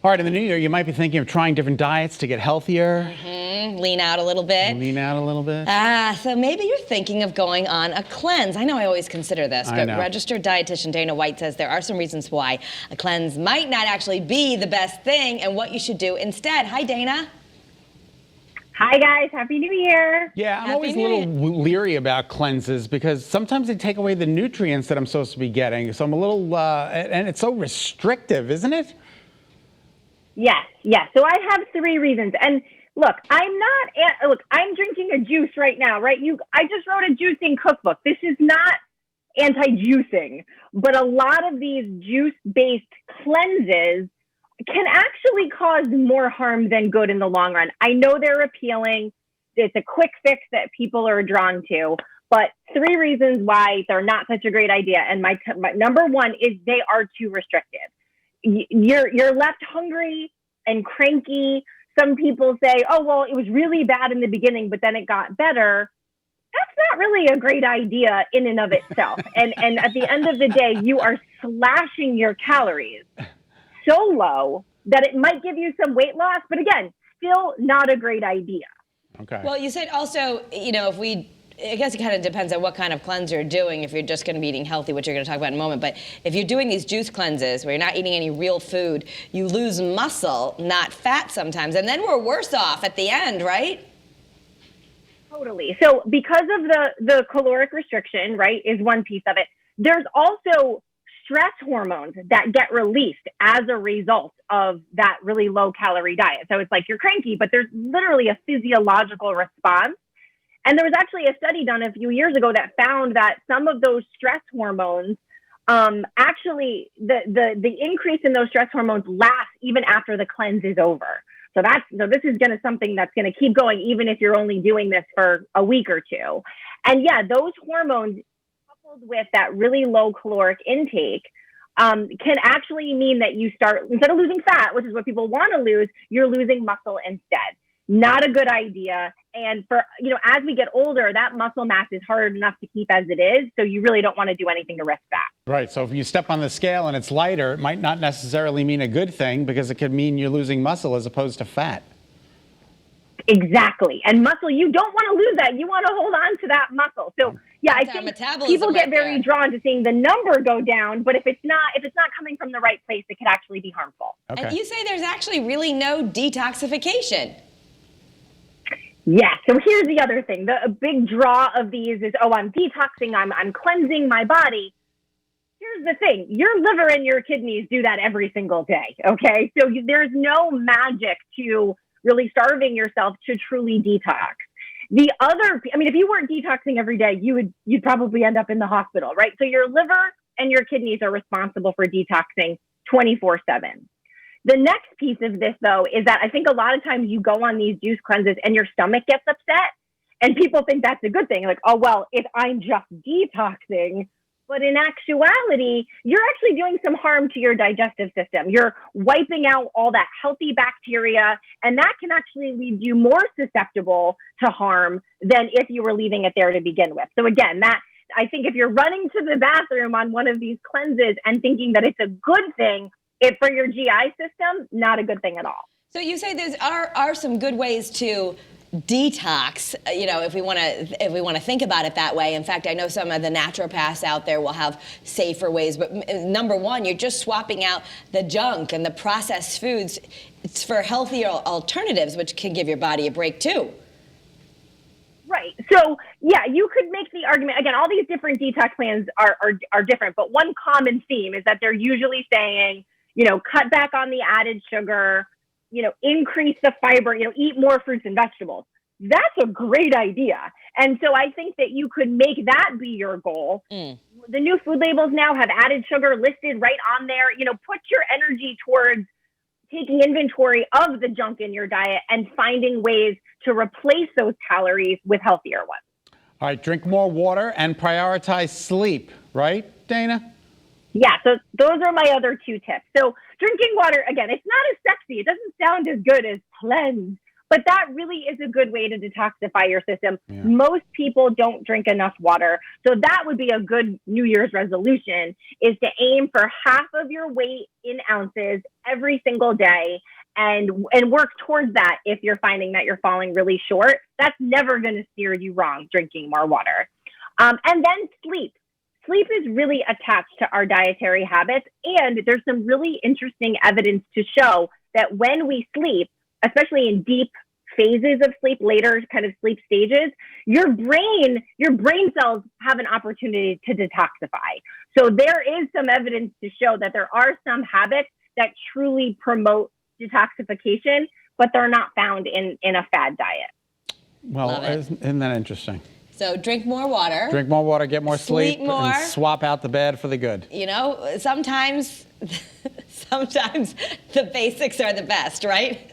All right, in the new year, you might be thinking of trying different diets to get healthier. Lean out a little bit. Lean out a little bit. So maybe you're thinking of going on a cleanse. I know I always consider this, but registered dietitian Dana White says there are some reasons why a cleanse might not actually be the best thing and what you should do instead. Hi, Dana. Hi, guys. Happy New Year. Yeah, I'm always a little leery about cleanses because sometimes they take away the nutrients that I'm supposed to be getting. So I'm a little, and it's so restrictive, isn't it? Yes. So I have 3 reasons. And look, I'm drinking a juice right now, right? I just wrote a juicing cookbook. This is not anti-juicing, but a lot of these juice-based cleanses can actually cause more harm than good in the long run. I know they're appealing. It's a quick fix that people are drawn to, but 3 reasons why they're not such a great idea. And my number 1 is they are too restrictive. You're left hungry and cranky. Some people say, oh, well, it was really bad in the beginning, but then it got better. That's not really a great idea in and of itself. and at the end of the day, you are slashing your calories so low that it might give you some weight loss. But again, still not a great idea. Okay. Well, you said also, I guess it kind of depends on what kind of cleanse you're doing, if you're just going to be eating healthy, which you're going to talk about in a moment. But if you're doing these juice cleanses where you're not eating any real food, you lose muscle, not fat sometimes. And then we're worse off at the end, right? Totally. So because of the caloric restriction, right, is one piece of it. There's also stress hormones that get released as a result of that really low calorie diet. So it's like you're cranky, but there's literally a physiological response. And there was actually a study done a few years ago that found that some of those stress hormones, actually the increase in those stress hormones lasts even after the cleanse is over. So this is something that's going to keep going even if you're only doing this for a week or 2. And yeah, those hormones coupled with that really low caloric intake can actually mean that you start, instead of losing fat, which is what people want to lose, you're losing muscle instead. Not a good idea. And as we get older, that muscle mass is hard enough to keep as it is. So you really don't want to do anything to risk that. Right. So if you step on the scale and it's lighter, it might not necessarily mean a good thing because it could mean you're losing muscle as opposed to fat. Exactly. And muscle, you don't want to lose that. You want to hold on to that muscle. So yeah, I think people get very drawn to seeing the number go down, but if it's not coming from the right place, it could actually be harmful. Okay. And you say there's actually really no detoxification. Yeah. So here's the other thing. The big draw of these is, I'm detoxing, I'm cleansing my body. Here's the thing. Your liver and your kidneys do that every single day. Okay. So there's no magic to really starving yourself to truly detox. If you weren't detoxing every day, you'd probably end up in the hospital, right? So your liver and your kidneys are responsible for detoxing 24/7. The next piece of this, though, is that I think a lot of times you go on these juice cleanses and your stomach gets upset and people think that's a good thing. Like, oh, well, if I'm just detoxing. But in actuality, you're actually doing some harm to your digestive system. You're wiping out all that healthy bacteria, and that can actually leave you more susceptible to harm than if you were leaving it there to begin with. So again, I think if you're running to the bathroom on one of these cleanses and thinking that it's a good thing, for your GI system, not a good thing at all. So you say there are some good ways to detox, if we want to think about it that way. In fact, I know some of the naturopaths out there will have safer ways, but number 1, you're just swapping out the junk and the processed foods. It's for healthier alternatives, which can give your body a break too. Right. So yeah, you could make the argument, again, all these different detox plans are different, but one common theme is that they're usually saying, cut back on the added sugar, increase the fiber, eat more fruits and vegetables. That's a great idea. And so I think that you could make that be your goal. The new food labels now have added sugar listed right on there. Put your energy towards taking inventory of the junk in your diet and finding ways to replace those calories with healthier ones. All right, drink more water and prioritize sleep, right, Dana? Yeah, so those are my other 2 tips. So drinking water, again, it's not as sexy. It doesn't sound as good as cleanse, But that really is a good way to detoxify your system. Yeah. Most people don't drink enough water. So that would be a good New Year's resolution, is to aim for half of your weight in ounces every single day and work towards that. If you're finding that you're falling really short, that's never going to steer you wrong, drinking more water. And then sleep. Sleep is really attached to our dietary habits. And there's some really interesting evidence to show that when we sleep, especially in deep phases of sleep, later kind of sleep stages, your brain cells have an opportunity to detoxify. So there is some evidence to show that there are some habits that truly promote detoxification, but they're not found in a fad diet. Well, isn't that interesting? So drink more water. Drink more water, get more sleep, more. and swap out the bad for the good. You know, sometimes the basics are the best, right?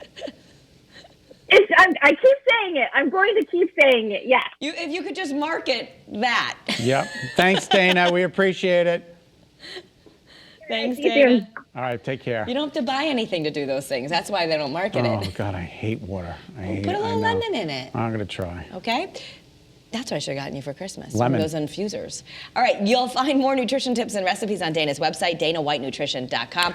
I keep saying it. I'm going to keep saying it. Yes. If you could just market that. Yep. Thanks, Dana. We appreciate it. Thanks, You Dana. too. All right, take care. You don't have to buy anything to do those things. That's why they don't market Oh, it. God, I hate water. I hate Put it. a I little know. lemon in it. I'm going to try. Okay? That's what I should have gotten you for Christmas. Lemon. Those infusers. All right, you'll find more nutrition tips and recipes on Dana's website, danawhitenutrition.com.